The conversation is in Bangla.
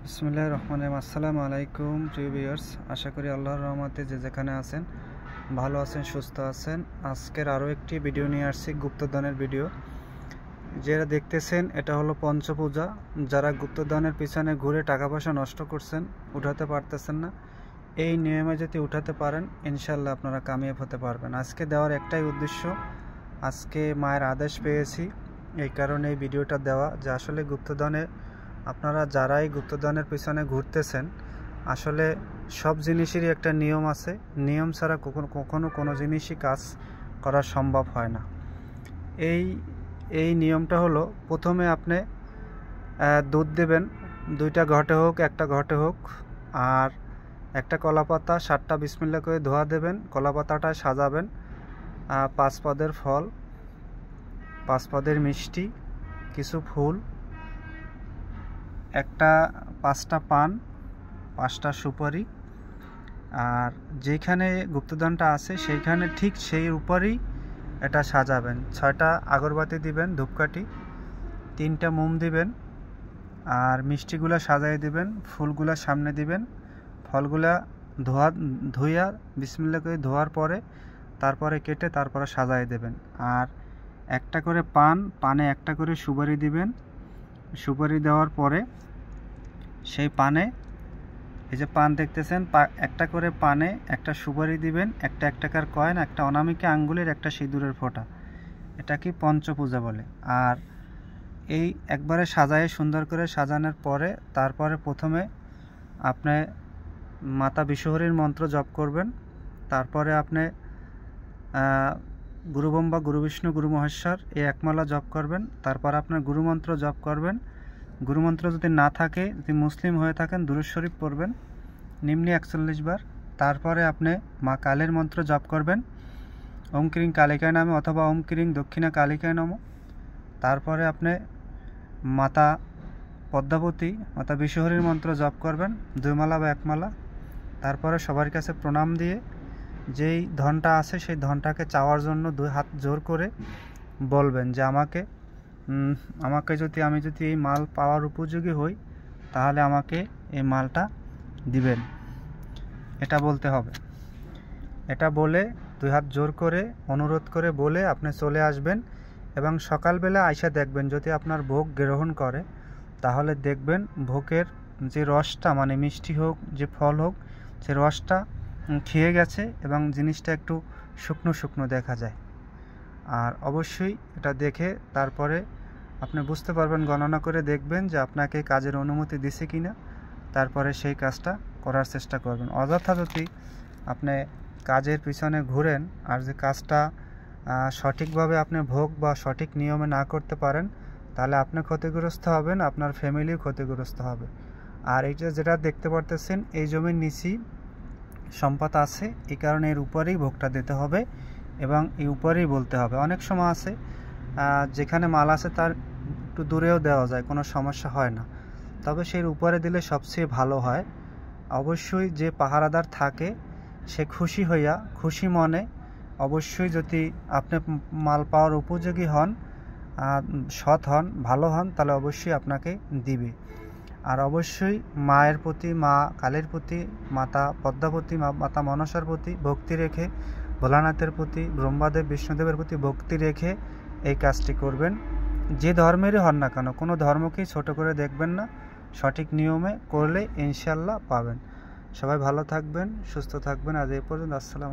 বিসমিল্লাহির রহমানির রহিম। আসসালামু আলাইকুম প্রিয় ভিউয়ার্স, আশা করি আল্লাহর রহমতে যে যেখানে আছেন ভালো আছেন, সুস্থ আছেন। আজকের আরও একটি ভিডিও নিয়ে আসছি, গুপ্তধনের ভিডিও। যারা দেখতেছেন এটা হলো পঞ্চপূজা। যারা গুপ্তধনের পিছনে ঘুরে টাকা পয়সা নষ্ট করছেন, উঠাতে পারতেছেন না, এই নিয়মে যদি উঠাতে পারেন ইনশাল্লাহ আপনারা কামিয়াব হতে পারবেন। আজকে দেওয়ার একটাই উদ্দেশ্য, আজকে মায়ের আদেশ পেয়েছি, এই কারণে এই ভিডিওটা দেওয়া যে আসলে গুপ্তধনে আপনারা যারাই গুপ্তধনের পিছনে ঘুরতেছেন, আসলে সব জিনিসেরই একটা নিয়ম আছে। নিয়ম ছাড়া কখনো কোনো জিনিসই কাজ করা সম্ভব হয় না। এই নিয়মটা হলো, প্রথমে আপনি দুধ দেবেন, 2টা ঘটে হোক 1টা ঘটে হোক, আর একটা কলাপাতা 7টা বিসমিল্লাহ করে ধোয়া দেবেন। কলাপাতাটায় সাজাবেন 5 পদের ফল, 5 পদের মিষ্টি, কিছু ফুল, 5টা পান, 5টা সুপারি, আর যেখানে গুপ্তধনটা আছে সেইখানে ঠিক সেই উপরেই এটা সাজাবেন। 6টা আগরবাতি দিবেন, ধূপকাঠি, 3টা মোম দিবেন, আর মিষ্টিগুলা সাজাই দিবেন, ফুলগুলা সামনে দিবেন, ফলগুলা ধুইয়া বিসমিল্লাহ করে ধোয়ার পরে তারপরে কেটে তারপরে সাজাই দেবেন। আর একটা করে পানে একটা করে সুপারি দিবেন। সুপারি দেওয়ার পরে সেই পানে, এই যে পান দেখতেছেন, একটা করে পানে একটা সুপারি দিবেন, একটা 1 টাকার কয়েন, একটা অনামিকা আঙ্গুলের, একটা সিঁদুরের ফোঁটা। এটা কি পঞ্চপূজা বলে। আর এই একবারে সাজায় সুন্দর করে সাজানোর পরে তারপরে প্রথমে আপনি মাতা বিশ্বহরীর মন্ত্র জপ করবেন। তারপরে আপনি গুরু ব্রহ্মা, গুরু বিষ্ণু, গুরু মহেশ্বর এই একমালা জপ করবেন। তারপর আপনার গুরুমন্ত্র জপ করবেন। গুরুমন্ত্র যদি না থাকে, যদি মুসলিম হয়ে থাকেন, দুরূদ শরীফ পড়বেন নিম্নে 41 বার। তারপরে আপনি মা কালীর মন্ত্র জপ করবেন, ওম ক্রিং কালিকায় নামে অথবা ওম ক্রিং দক্ষিণা কালিকায় নমঃ। তারপরে আপনি মাতা পদ্মাবতী, মাতা বিশ্বহরীর মন্ত্র জপ করবেন 2 মালা বা 1 মালা। তারপরে সবার কাছে প্রণাম দিয়ে যেই ধনটা আছে সেই ধনটাকে চাওয়ার জন্য 2 হাত জোর করে বলবেন যে আমি যদি এই মাল পাওয়ার উপযোগী হই তাহলে আমাকে এই মালটা দিবেন, এটা বলতে হবে। এটা বলে 2 হাত জোর করে অনুরোধ করে বলে আপনি চলে আসবেন এবং সকালবেলা আইসা দেখবেন, যদি আপনার ভোগ গ্রহণ করে তাহলে দেখবেন ভোগের যে রসটা, মানে মিষ্টি হোক যে ফল হোক, সে রসটা খেয়ে গেছে এবং জিনিসটা একটু শুকনো শুকনো দেখা যায়। আর অবশ্যই এটা দেখে তারপরে আপনি বুঝতে পারবেন, গণনা করে দেখবেন যে আপনাকে কাজের অনুমতি দিছে কিনা। তারপরে সেই কাজটা করার চেষ্টা করবেন। অযথা যদি আপনি কাজের পিছনে ঘুরেন আর যে কাজটা সঠিকভাবে আপনি ভোগ বা সঠিক নিয়মে না করতে পারেন, তাহলে আপনি ক্ষতিগ্রস্ত হবেন, আপনার ফ্যামিলিও ক্ষতিগ্রস্ত হবে। আর এইটা যেটা দেখতে পারতেছেন, এই জমির নিচেই সম্পদ আছে, এই কারণে এর উপরেই ভোগটা দিতে হবে এবং এই উপরেই বলতে হবে। অনেক সময় আছে যেখানে মাল আছে তার একটু দূরেও দেওয়া যায়, কোনো সমস্যা হয় না, তবে সেই উপরে দিলে সবচেয়ে ভালো হয়। অবশ্যই যে পাহারাদার থাকে সে খুশি মনে অবশ্যই, যদি আপনি মাল পাওয়ার উপযোগী হন, সৎ হন, ভালো হন, তাহলে অবশ্যই আপনাকে দিবে। আর অবশ্যই মায়ের প্রতি, মা কালীর প্রতি, মাতা পদ্মাবতী, মাতা মনসার প্রতি ভক্তি রেখে, ভোলানাথের প্রতি, ব্রহ্মাদেব বিষ্ণুদেবের প্রতি ভক্তি রেখে এই কাজটি করবেন। যে ধর্মেরই হন না কেন, কোনো ধর্মকেই ছোট করে দেখবেন না, সঠিক নিয়মে করলে ইনশাল্লাহ পাবেন। সবাই ভালো থাকবেন, সুস্থ থাকবেন। আজ এই পর্যন্ত। আসসালাম।